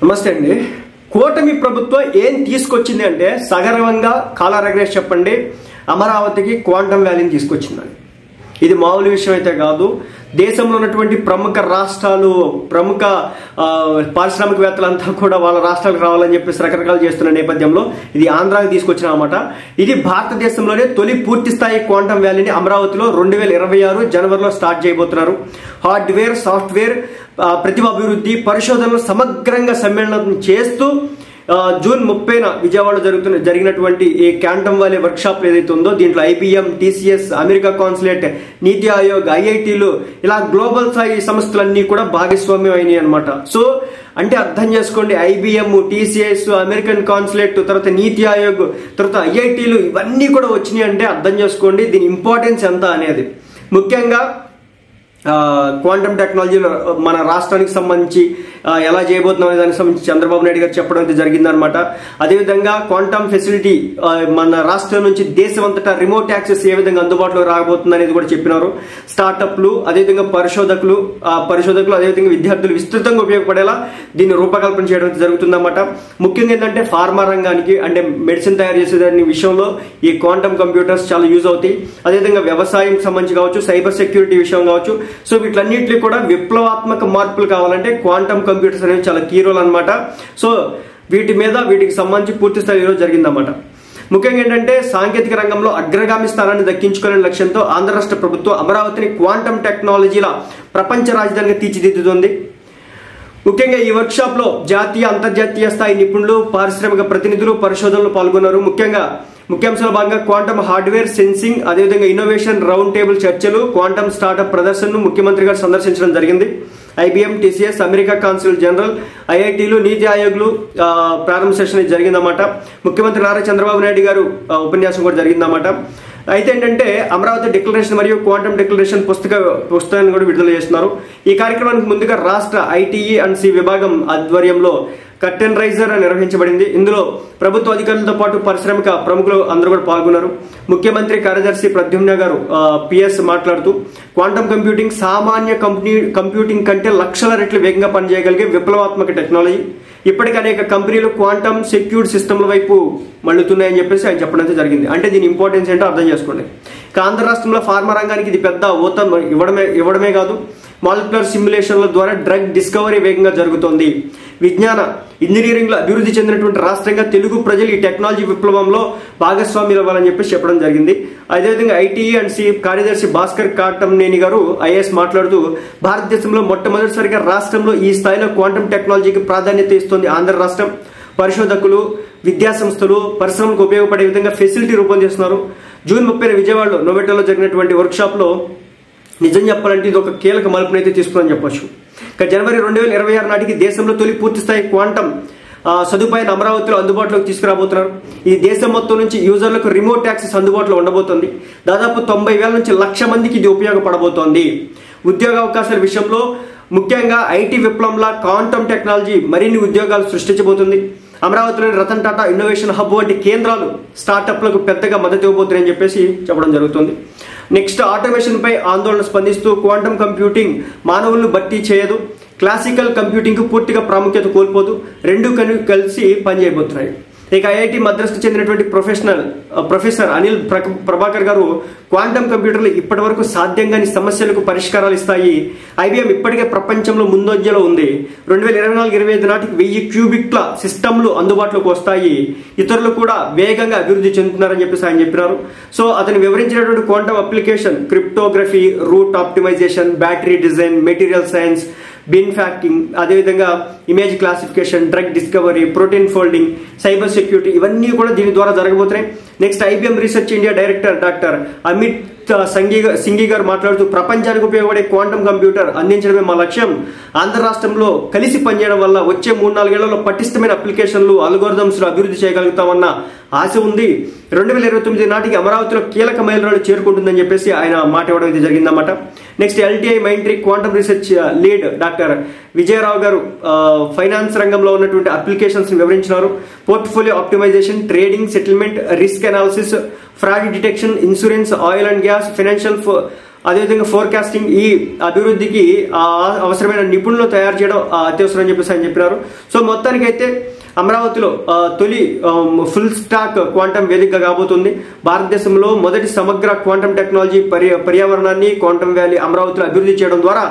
నమస్తే అండి. కూటమి ప్రభుత్వం ఏం తీసుకొచ్చింది అంటే సగర్వంగా కాలారగ్రేష్ చెప్పండి, అమరావతికి క్వాంటమ్ వ్యాలీని తీసుకొచ్చిందని. ఇది మామూలు విషయం అయితే కాదు. దేశంలో ఉన్నటువంటి ప్రముఖ రాష్ట్రాలు, ప్రముఖ పారిశ్రామికవేత్తలంతా కూడా వాళ్ళ రాష్ట్రాలకు రావాలని చెప్పేసి రకరకాలు చేస్తున్న నేపథ్యంలో ఇది ఆంధ్రాకి తీసుకొచ్చిన అన్నమాట. ఇది భారతదేశంలోనే తొలి పూర్తి స్థాయి క్వాంటమ్ వ్యాలీని అమరావతిలో 2026 జనవరిలో స్టార్ట్ చేయబోతున్నారు. హార్డ్వేర్, సాఫ్ట్వేర్, ప్రతిభ అభివృద్ధి, పరిశోధనలు సమగ్రంగా సమ్మేళనం చేస్తూ జూన్ 30న విజయవాడలో జరిగినటువంటి ఈ క్వాంటమ్ వ్యాలీ వర్క్ షాప్ ఏదైతే ఉందో దీంట్లో IBM, TCS, అమెరికా కాన్సులేట్, నీతి ఆయోగ్, IITలు ఇలా గ్లోబల్ స్థాయి సంస్థలన్నీ కూడా భాగస్వామ్యం అయినాయి అనమాట. సో అంటే అర్థం చేసుకోండి, IBM, TCS, అమెరికన్ కాన్సులేట్, తర్వాత నీతి ఆయోగ్, తర్వాత IITలు ఇవన్నీ కూడా వచ్చినాయి అంటే అర్థం చేసుకోండి దీని ఇంపార్టెన్స్ ఎంత అనేది. ముఖ్యంగా క్వాంటమ్ టెక్నాలజీలో మన రాష్ట్రానికి సంబంధించి ఎలా చేయబోతున్నాం అనే దానికి సంబంధించి చంద్రబాబు నాయుడు గారు చెప్పడం అయితే జరిగిందనమాట. అదేవిధంగా క్వాంటమ్ ఫెసిలిటీ మన రాష్ట్రం నుంచి దేశమంతటా రిమోట్ యాక్సెస్ ఏ విధంగా అందుబాటులో రాబోతుంది అనేది కూడా చెప్పినారు. స్టార్టప్లు, అదేవిధంగా పరిశోధకులు అదేవిధంగా విద్యార్థులు విస్తృతంగా ఉపయోగపడేలా దీన్ని రూపకల్పన చేయడం జరుగుతుందన్నమాట. ముఖ్యంగా ఏంటంటే ఫార్మా రంగానికి, అంటే మెడిసిన్ తయారు చేసేదాని విషయంలో ఈ క్వాంటమ్ కంప్యూటర్స్ చాలా యూజ్ అవుతాయి. అదేవిధంగా వ్యవసాయం సంబంధించి కావచ్చు, సైబర్ సెక్యూరిటీ విషయం కావచ్చు. సో వీటిలన్నింటినీ కూడా విప్లవాత్మక మార్పులు కావాలంటే క్వాంటమ్ కంప్యూటర్స్ అనేవి చాలా కీ రోల్ అనమాట. సో వీటికి సంబంధించి పూర్తి స్థాయి ఈరోజు జరిగిందన్నమాట. ముఖ్యంగా ఏంటంటే సాంకేతిక రంగంలో అగ్రగామి స్థానాన్ని దక్కించుకునే లక్ష్యంతో ఆంధ్ర రాష్ట్ర ప్రభుత్వం అమరావతిని క్వాంటమ్ టెక్నాలజీల ప్రపంచ రాజధానిగా తీర్చిదిద్దుతుంది. ముఖ్యంగా ఈ వర్క్ షాప్ లో జాతీయ, అంతర్జాతీయ స్థాయి నిపుణులు, పారిశ్రామిక ప్రతినిధులు, పరిశోధనలు పాల్గొన్నారు. ముఖ్యాంశాల భాగంగా క్వాంటమ్ హార్డ్వేర్, సెన్సింగ్, అదేవిధంగా ఇన్నోవేషన్ రౌండ్ టేబుల్ చర్చలు, క్వాంటమ్ స్టార్టప్ ప్రదర్శనను ముఖ్యమంత్రి గారు సందర్శించడం జరిగింది. IBM, TCS, America consul general, IITలు, నీతి ఆయోగ్లు ప్రారంభ సెషన్ జరిగిందన్నమాట. ముఖ్యమంత్రి నారా చంద్రబాబు నాయుడు గారు ఉపన్యాసం కూడా జరిగిందన్నమాట. అయితే ఏంటంటే అమరావతి డిక్లరేషన్ మరియు క్వాంటమ్ డిక్లరేషన్ పుస్తకాన్ని కూడా విడుదల చేస్తున్నారు. ఈ కార్యక్రమానికి ముందుగా రాష్ట్ర ITE అండ్ C విభాగం ఆధ్వర్యంలో కర్టెన్ రైజర్ నిర్వహించబడింది. ఇందులో ప్రభుత్వ అధికారులతో పాటు పారిశ్రామిక ప్రముఖులు అందరూ కూడా పాల్గొన్నారు. ముఖ్యమంత్రి కార్యదర్శి ప్రద్యుమ్న గారు PS మాట్లాడుతూ క్వాంటమ్ కంప్యూటింగ్ సామాన్య కంప్యూటింగ్ కంటే లక్షల రెట్లు వేగంగా పనిచేయగలిగే విప్లవాత్మక టెక్నాలజీ. ఇప్పటికీ అనేక కంపెనీలు క్వాంటమ్ సెక్యూర్డ్ సిస్టమ్ల వైపు మళ్ళుతున్నాయని చెప్పేసి ఆయన చెప్పడం జరిగింది. అంటే దీని ఇంపార్టెన్స్ ఏంటో అర్థం చేసుకోండి. ఆంధ్ర రాష్ట్రంలో ఫార్మా రంగానికి ఇది పెద్ద ఊతం ఇవ్వడమే కాదు, మాలిక్యులర్ సిమ్యులేషన్ల ద్వారా డ్రగ్ డిస్కవరీ వేగంగా జరుగుతోంది. విజ్ఞాన, ఇంజనీరింగ్ లో అభివృద్ధి చెందినటువంటి రాష్ట్రంగా తెలుగు ప్రజలు ఈ టెక్నాలజీ విప్లవంలో భాగస్వామ్యులు అవ్వాలని చెప్పేసి చెప్పడం జరిగింది. అదేవిధంగా ITE అండ్ C కార్యదర్శి భాస్కర్ కాటంనేని గారు IAS మాట్లాడుతూ భారతదేశంలో మొట్టమొదటిసారిగా రాష్ట్రంలో ఈ స్థాయిలో క్వాంటమ్ టెక్నాలజీకి ప్రాధాన్యత ఇస్తోంది ఆంధ్ర రాష్ట్రం. పరిశోధకులు, విద్యా సంస్థలు, పరిశ్రమలకు ఉపయోగపడే విధంగా ఫెసిలిటీ రూపొందిస్తున్నారు. జూన్ 30న విజయవాడలో నోవెటాలో జరిగినటువంటి వర్క్ షాప్ లో నిజం చెప్పాలంటే ఇది ఒక కీలక మలుపునైతే తీసుకుందని చెప్పొచ్చు. జనవరి 2026 నాటికి దేశంలో తొలి పూర్తి స్థాయి క్వాంటమ్ సదుపాయాన్ని అమరావతిలో అందుబాటులోకి తీసుకురాబోతున్నారు. ఇది దేశం మొత్తం నుంచి యూజర్లకు రిమోట్ యాక్సెస్ అందుబాటులో ఉండబోతోంది. దాదాపు 90,000 నుంచి 1,00,000 మందికి ఇది ఉపయోగపడబోతోంది. ఉద్యోగ అవకాశాల విషయంలో ముఖ్యంగా IT విప్లవంలా క్వాంటమ్ టెక్నాలజీ మరిన్ని ఉద్యోగాలు సృష్టించబోతుంది. అమరావతిలోని రతన్ టాటా ఇన్నోవేషన్ హబ్ వంటి కేంద్రాలు స్టార్టప్లకు పెద్దగా మద్దతు ఇవ్వబోతున్నాయని చెప్పేసి చెప్పడం జరుగుతుంది. నెక్స్ట్, ఆటోమేషన్ పై ఆందోళన స్పందిస్తూ క్వాంటమ్ కంప్యూటింగ్ మానవులను భర్తీ చేయదు, క్లాసికల్ కంప్యూటింగ్ కు పూర్తిగా ప్రాముఖ్యత కోల్పోదు, రెండు కలిసి పనిచేయబోతున్నాయి. ఇక IIT మద్రాసుకు చెందినటువంటి ప్రొఫెసర్ అనిల్ ప్రభాకర్ గారు క్వాంటమ్ కంప్యూటర్లు ఇప్పటి వరకు సాధ్యం కాని సమస్యలకు పరిష్కారాలు ఇస్తాయి. IBM ఇప్పటికే ప్రపంచంలో ముందంజలో ఉంది. 2024-25 నాటికి 1000 క్యూబిక్ల సిస్టమ్లు అందుబాటులోకి వస్తాయి. ఇతరులు కూడా వేగంగా అభివృద్ధి చెందుతున్నారని చెప్పేసి ఆయన చెప్పినారు. సో అతను వివరించినటువంటి quantum application cryptography, route optimisation, battery design, material science, bin factoring, అదేవిధంగా image classification, drug discovery, protein folding, cyber security ఇవన్నీ కూడా దీని ద్వారా జరగబోతున్నాయి. Next, IBM research India director doctor Amit Singhi గారు మాట్లాడుతూ ప్రపంచానికి ఉపయోగపడే క్వాంటమ్ కంప్యూటర్ అందించడమే మా లక్ష్యం. ఆంధ్ర రాష్ట్రంలో కలిసి పనిచేయడం వల్ల వచ్చే 3-4 ఏళ్లలో పటిష్టమైన అప్లికేషన్లు, అల్గోరిథమ్స్ అభివృద్ధి చేయగలుగుతామన్న ఆశ ఉంది. 2029 నాటికి అమరావతిలో కీలక మైలురాళ్ళు చేరుకుంటుందని చెప్పేసి ఆయన మాట ఇవ్వడం అయితే జరిగిందన్నమాట. Next, LTI Mindtree quantum research lead doctor Vijayarao గారు ఫైనాన్స్ రంగంలో ఉన్నటువంటి అప్లికేషన్స్ వివరించినారు. Portfolio optimisation, trading, settlement, risk analysis, fraud detection, insurance, oil and gas, financial అదేవిధంగా ఫోర్కాస్టింగ్, ఈ అభివృద్ధికి అవసరమైన నిపుణులు తయారు చేయడం అత్యవసరం అని చెప్పేసి ఆయన చెప్పినారు. సో మొత్తానికైతే అమరావతిలో తొలి ఫుల్ స్టాక్ క్వాంటమ్ వేదికగా కాబోతుంది. భారతదేశంలో మొదటి సమగ్ర క్వాంటమ్ టెక్నాలజీ పర్యావరణాన్ని క్వాంటమ్ వ్యాలీ అమరావతిలో అభివృద్ధి చేయడం ద్వారా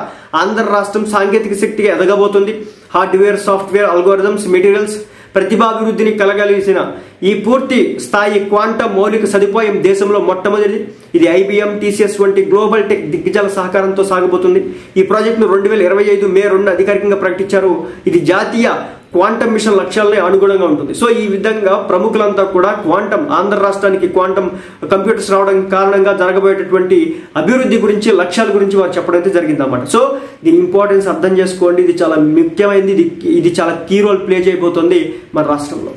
ఆంధ్ర రాష్ట్రం సాంకేతిక శక్తిగా ఎదగబోతుంది. హార్డ్వేర్, సాఫ్ట్వేర్, అల్గోరిథమ్స్, మెటీరియల్స్ ప్రతిభాభివృద్ధిని కలగలిసిన ఈ పూర్తి స్థాయి క్వాంటమ్ మౌలిక సదుపాయం దేశంలో మొట్టమొదటిది. ఇది IBM, TCS వంటి గ్లోబల్ టెక్ దిగ్గజాల సహకారంతో సాగబోతుంది. ఈ ప్రాజెక్టును 2025 మే 2 అధికారికంగా ప్రకటించారు. ఇది జాతీయ క్వాంటమ్ మిషన్ లక్ష్యాలనే అనుగుణంగా ఉంటుంది. సో ఈ విధంగా ప్రముఖులంతా కూడా క్వాంటమ్, ఆంధ్ర రాష్ట్రానికి క్వాంటమ్ కంప్యూటర్స్ రావడం కారణంగా జరగబోయేటటువంటి అభివృద్ధి గురించి, లక్ష్యాల గురించి వారు చెప్పడం అయితే జరిగిందన్నమాట. సో దీని ఇంపార్టెన్స్ అర్థం చేసుకోండి. ఇది చాలా ముఖ్యమైనది. ఇది చాలా కీ రోల్ ప్లే చేయబోతుంది మన రాష్ట్రంలో.